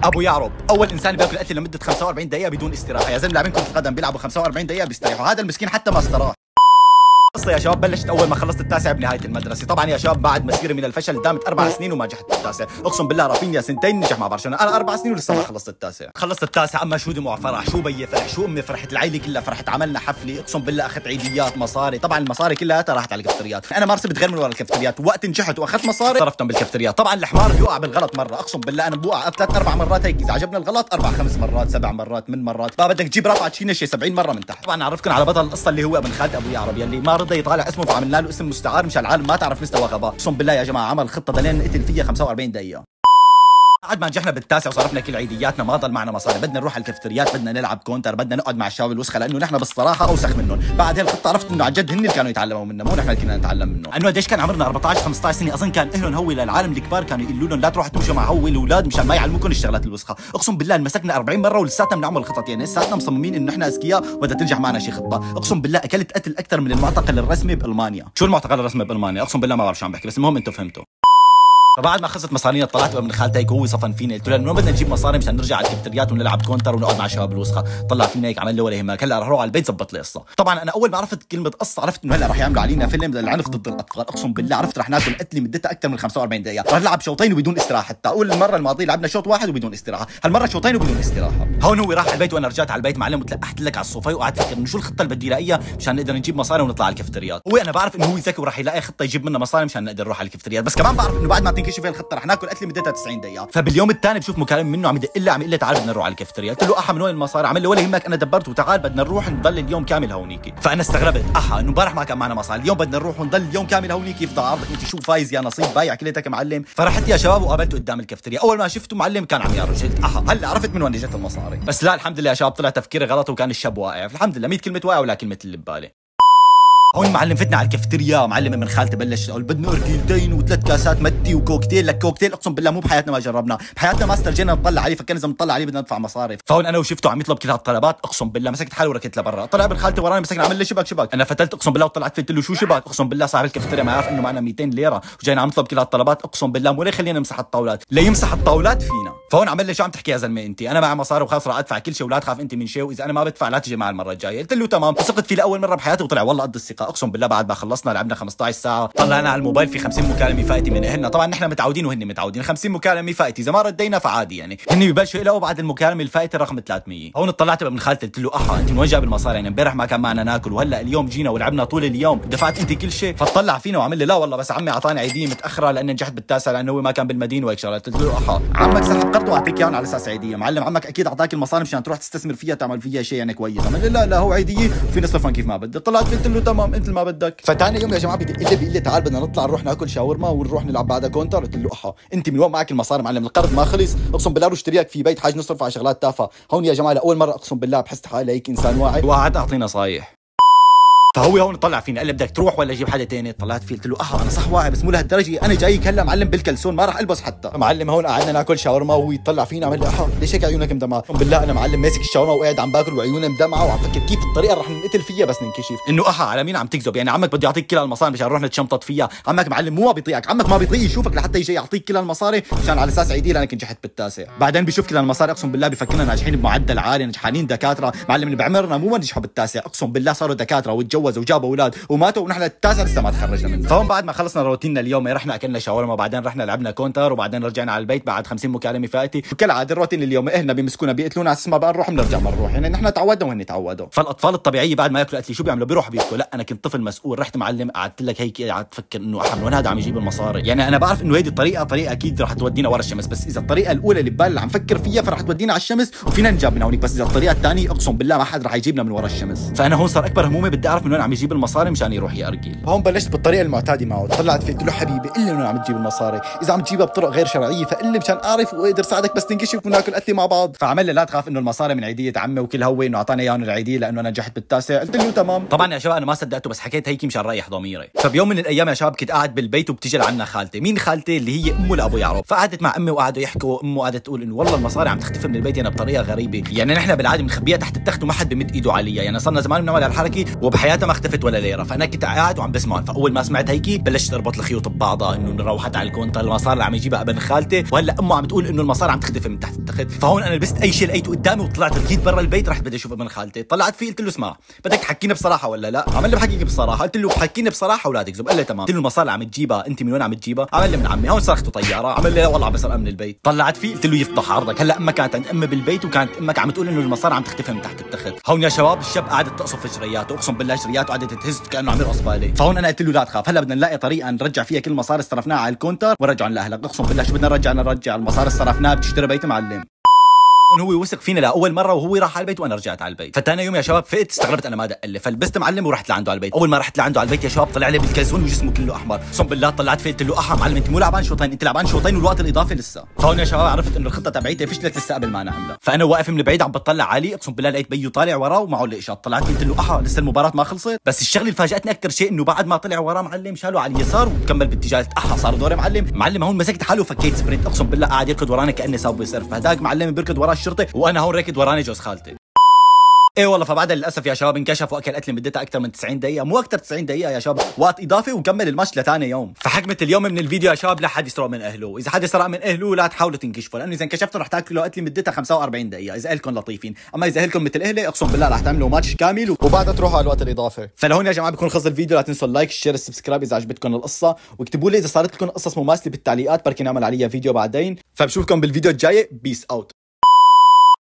ابو يعرب اول انسان بياكل اكل لمده 45 دقيقه بدون استراحه. يا زلمه لاعبين كره القدم بيلعبوا 45 دقيقه بيستريحوا، هذا المسكين حتى ما استراح. قصة يا شباب بلشت اول ما خلصت التاسع بنهايه المدرسه. طبعا يا شباب بعد مسيره من الفشل دامت 4 سنين وما نجحت بالتاسع. اقسم بالله رافينيا سنتين نجح مع برشلونه، انا 4 سنين ولسه ما خلصت التاسع. خلصت التاسع اما شو دموع فرح، شو بي فرح، شو امي فرحت، العيله كلها فرحت، عملنا حفله. اقسم بالله اخذت عيديات مصاري، طبعا المصاري كلها راحت على الكافتريات. انا ما رسبت غير من ورا الكافتريات، وقت نجحت واخذت مصاري صرفتهم بالكافتريات. طبعا الحمار بيوقع بالغلط مره، اقسم بالله انا بوقع 3 4 مرات هيك، اذا عجبنا الغلط 4 5 مرات 7 مرات من مرات ما بدك تجيب رافعه تشيل شيء 70 مره من تحت. طبعا اعرفكم على بطل القصه اللي هو ابن خالد ابو يعرب يلي ما رضى يطالع اسمه، فعملنا له اسم مستعار مشان العالم ما تعرف مستوى غباء. اقسم بالله يا جماعه عمل خطه ضلينا نقتل فيها 45 دقيقه. بعد ما نجحنا بالتاسع وصرفنا كل عيدياتنا ما ضل معنا مصاري، بدنا نروح على الكافتريات، بدنا نلعب كونتر، بدنا نقعد مع الشباب الوسخه لانه نحن بالصراحه اوسخ منهم. بعد هالخطه عرفت انه عن جد هن اللي كانوا يتعلموا منا مو نحن اللي كنا نتعلم منه. انه قديش كان عمرنا 14 15 سنه اظن، كان اهلهم هو للعالم الكبار كانوا يقولوا لهم لا تروحوا تمشوا مع هو الاولاد مشان ما يعلموكم الشغلات الوسخه. اقسم بالله مسكنا 40 مره ولساتنا بنعمل خطط، يعني لساتنا مصممين انه نحن اذكياء وبدها تنجح معنا شي خطه. اقسم بالله اكلت قتل اكثر من المعتقل الرسمي بالمانيا. شو المعتقل الرسمي بالمانيا؟ اقسم بالله ما بعرف شو عم بحكي، بس المهم انتم فهمتوا. فبعد ما خلصت مصارينا طلعت من خالتي هيك وهو صفن فيني، قلت له انه بدنا نجيب مصاري مشان نرجع على الكافتريات ونلعب كونتر ونقعد مع الشباب الوسخه. طلع فينا هيك عمل له ولا يهمك، هلا رح اروح على البيت زبط لي قصه. طبعا انا اول ما عرفت كلمه قصه عرفت انه هلا رح يعملوا علينا فيلم العنف ضد الاطفال. اقسم بالله عرفت رح ناكل قتله مدتها اكثر من 45 دقيقه، رح نلعب شوطين وبدون استراحه. حتى اول المره الماضيه لعبنا شوط واحد وبدون استراحه، هالمره شوطين وبدون استراحه. هون هو راح على البيت وانا رجعت على البيت معلم وتلقحت لك على الصوفه وقعدت افكر انه شو الخطه اللي بدي الاقيها مشان نقدر نجيب مصاري ونطلع على الكافتريات. هو انا بعرف انه هو ذكي وراح يلاقي خطه يجيب منها مصاري مشان نقدر نروح على الكافتريات، بس كمان بعرف انه بعد ما تنكشف الخطه رح ناكل قتله مدتها 90 دقيقه. فباليوم الثاني بشوف مكالمه منه عم يدق لي عم يقول لي تعال بدنا نروح على الكافتريا. قلت له احا من وين المصاري؟ عمل لي ولا يهمك انا دبرت وتعال بدنا نروح نضل اليوم كامل هونيك. فانا استغربت احا انه امبارح ما كان معنا مصاري، اليوم بدنا نروح ونضل اليوم كامل هونيك. يفضل عرضك انت شو فايز يا نصيب بايع كليتك معلم. فرحت يا شباب وقابلته قدام الكافتريا، اول ما شفته معلم كان عم يرج، قلت احا هلا عرفت من وين اجت المصاري. بس لا الحمد لله يا شباب طلع تفكيري غلط وكان الشاب واقع. الحمد لله 100 كلمه واقع ولا كلمه اللي ببالي. هون معلم فتنا على الكافتريا، معلم من خالتي بلش يقول بدنا ارجيلتين وثلاث كاسات متي وكوكتيل. لك كوكتيل اقسم بالله مو بحياتنا ما جربناه، بحياتنا ما استرجينا نطلع عليه، فكرنا اذا نطلع عليه بدنا ندفع مصاري. فهون انا وشفته عم يطلب كل هالطلبات اقسم بالله مسكت حالي وركضت لبرا. طلع ابن خالتي ورانا مسكنا عمل لي شبك شبك، انا فتلت اقسم بالله وطلعت قلت له شو شبك. اقسم بالله صاحب الكافتريا ما عارف انه معنا 200 ليره وجاينا عم نطلب كل هالطلبات. اقسم بالله مو خلينا نمسح الطاولات، لا يمسح الطاولات فينا. فهون عمل لي شو عم تحكي يا زلمه انت؟ انا معي مصاري وخلص راح ادفع كل شيء ولا تخاف انت من شيء، واذا انا ما بدفع لا تجي معي المره الجايه. قلت له تمام. ثقت فيه لاول مره بحياتي وطلع والله قد الثقه. اقسم بالله بعد ما خلصنا لعبنا 15 ساعه طلعنا على الموبايل في 50 مكالمه فائتي من اهلنا. طبعا نحن متعودين وهن متعودين 50 مكالمه فائتي، اذا ما ردينا فعادي يعني. هن ببلشوا يلاقوا بعد المكالمه الفائته رقم 300. هون طلعت بابن خالتي قلت له احا انت من وين جايب المصاري؟ يعني امبارح ما كان معنا ناكل وهلا اليوم جينا ولعبنا طول اليوم دفعت انت كل شيء. فطلع فينا وعمل لي لا والله بس عمي اعطاني عيديه متاخره لان نجحت بالتاسع لانه هو ما كان بالمدينه وهيك شغلات. قلت له احا عمك سحب قرضه واعطيك اياهم على اساس عيديه. معلم عمك اكيد اعطاك المصاري مشان تروح تستثمر فيها تعمل فيها شيء يعني كويس. عمل لي لا لا هو عيديه وفي نصرفهم كيف ما بدي. طلعت قلت له تمام انت ما بدك. فثاني يوم يا جماعه بيقول لي تعال بدنا نطلع نروح ناكل شاورما ونروح نلعب بعدها كونتر. قلت له احا انت من وين معك المصاري معلم؟ القرض ما خلص. اقسم بالله روح اشتريك في بيت حاج نصرف على شغلات تافهه. هون يا جماعه لاول مره اقسم بالله بحس حالي هيك انسان واعي وقعد اعطي نصايح. فهو هون طلع فيني قال لي بدك تروح ولا اجيب حدا تاني؟ طلعت فيه قلت له اها انا صح واعي بس مو لهالدرجه، انا جايك هلا معلم بالكلسون ما راح البس حتى. معلم هون قعدنا ناكل شاورما وهو يطلع فينا عمل لي اها ليش هيك عيونك مدمعه؟ بالله انا معلم ماسك الشاورما وقاعد عم باكل وعيوني مدمعه وعم فكر كيف الطريقه اللي رح ننقتل فيها بس ننكشف. انه اها على مين عم تكذب؟ يعني عمك بده يعطيك كل المصاري مشان نروح نتشمطط فيها؟ عمك معلم مو ما بيطيقك، عمك ما بيطيق يشوفك لحتى يجي يعطيك كل المصاري مشان على اساس عيدي لانك نجحت بالتاسع. بعدين بيشوف كل المصاري اقسم بالله بفكرنا ناجحين بمعدل عالي، نجحانين دكاتره. معلم اللي بعمرنا مو ما نجحوا بالتاسع اقسم بالله صاروا دكاتره وتجوزوا وجابوا اولاد وماتوا ونحن التاسع لسه ما تخرجنا منه. فهون بعد ما خلصنا روتيننا اليوم رحنا اكلنا شاورما وبعدين رحنا لعبنا كونتر وبعدين رجعنا على البيت بعد 50 مكالمه فائتي. وكالعاده الروتين اليوم اهلنا بيمسكونا بيقتلونا على اساس ما بقى نروح بنرجع ما نروح، يعني نحن تعودنا وهن تعودوا. فالاطفال الطبيعيه بعد ما ياكلوا اكل شو بيعملوا؟ بيروحوا بيبكوا. لا انا كنت طفل مسؤول، رحت معلم قعدت لك هيك قعدت افكر انه احا من وين هذا عم يجيب المصاري؟ يعني انا بعرف انه هيدي الطريقه طريقه اكيد رح تودينا ورا الشمس، بس اذا الطريقه الاولى اللي ببالي اللي عم فكر فيها فرح تودينا على الشمس وفينا نجاب من هونيك، بس اذا الطريقه الثانيه اقسم بالله ما حد رح يجيبنا من ورا الشمس. فانا هون صار اكبر همومي بدي اعرف من وين عم يجيب المصاري مشان يروح يارجل. هون بلشت بالطريقه المعتاده معه. طلعت فيه قلت له حبيبي قل لي انه عم تجيب المصاري، اذا عم تجيبها بطرق غير شرعيه فقل لي مشان اعرف واقدر ساعدك بس تنكشف وناكل قتله مع بعض. فعمل لي لا تخاف انه المصاري من عيديه عمي وكل هو انه اعطاني اياهم العيديه لانه انا نجحت بالتاسع. قلت له تمام. طبعا يا شباب انا ما صدقته بس حكيت هيك مشان ريح ضميري. فبيوم من الايام يا شباب كنت قاعد بالبيت وبتجي لعنا خالتي. مين خالتي؟ اللي هي امه لابو يعرب. فقعدت مع امي وقعدوا يحكوا، امه قعدت تقول انه والله المصاري عم تختفي من البيت هنا بطريقه غريبه، يعني نحن بالعاده بنخبيها تحت التخت وما حد بمد ايده عليها، يعني صرنا زمان بنعمل هالحركه وبحياتنا ساعتها ما اختفت ولا ليره، فانا كنت قاعد وعم بسمع. فاول ما سمعت هيك بلشت اربط الخيوط ببعضها، انه روحت على الكونتر المصاري اللي عم يجيبها ابن خالتي، وهلا امه عم تقول انه المصاري عم تختفي من تحت التخت. فهون انا لبست اي شيء لقيته قدامي وطلعت ركيت برا البيت، رحت بدي اشوف ابن خالتي. طلعت فيه قلت له اسمع بدك تحكيني بصراحه ولا لا؟ عمل لي بحكيك بصراحه. قلت له بحكيني بصراحه ولا تكذب؟ قال لي تمام. قلت له المصاري اللي عم تجيبها انت من وين عم تجيبها؟ عمل لي من عمي. هون صرخته طياره. عمل لي لا والله عم بسرقها من البيت. طلعت فيه قلت له يفضح عرضك، هلا امك كانت عند امي بالبيت وكانت امك عم تقول انه المصاري عم تختفي من تحت التخت. هون يا شباب الشاب قعدت تقصف جرياته، اقسم بالله جرياته قعدت تهز كانه عم يرقص بالي. فهون انا قلت له لا تخاف، هلا بدنا نلاقي طريقه نرجع فيها كل المصاري استرفناها على الكونتر ونرجعهم لاهلك. اقسم بالله شو بدنا نرجع المصاري استرفناها بتشتري بيت معلم. هو وثق فينا لاول مره وهو راح على البيت وانا رجعت على البيت. فتاني يوم يا شباب فقت استغربت انا ما دق لي، فلبست معلم ورحت لعنده على البيت. اول ما رحت لعنده على البيت يا شباب طلع لي بالكلسون وجسمه كله احمر. اقسم بالله طلعت فيه قلت له احا معلم انت مو لعبان شوطين، انت لعبان شوطين والوقت الاضافي لسه. فهون يا شباب عرفت انه الخطه تبعيتي فشلت لسه قبل ما انا اعملها. فانا واقف من بعيد عم بطلع عليه، اقسم بالله لقيت بيو طالع وراه ومعه الاشارات. طلعت قلت له احا لسه المباراه ما خلصت. بس الشغله اللي فاجاتني اكثر شيء انه بعد ما طلع وراه معلم شاله على اليسار وكمل باتجاه احا. صار دوري معلم هون مسكت حاله وفكيت سبرنت. اقسم بالله قاعد يركض وراني كاني سابوي سيرف. فهداك معلم بيركض وراه الشرطه وانا هون راكد وراني جوز خالتي. ايه والله. فبعدها للاسف يا شباب انكشف واكل قتله مدتها اكثر من 90 دقيقه، مو اكثر 90 دقيقه يا شباب، وقت اضافي وكمل الماتش لثاني يوم. فحكمه اليوم من الفيديو يا شباب لا حد يسرق من اهله، اذا حد سرق من اهله لا تحاولوا تنكشفوا، لانه اذا انكشفتوا رح تاكلوا قتله مدتها 45 دقيقه اذا اهلكم لطيفين، اما اذا اهلكم مثل اهلي اقسم بالله رح تعملوا ماتش كامل وبعدها تروحوا على الوقت الاضافي. فلهون يا جماعه بكون خلص الفيديو، لا تنسوا اللايك الشير السبسكرايب اذا عجبتكم القصه، واكتبوا لي اذا صارت لكم قصص مماثله بالتعليقات بركي نعمل عليها فيديو بعدين. فبشوفكم بالفيديو الجاي. بيس اوت.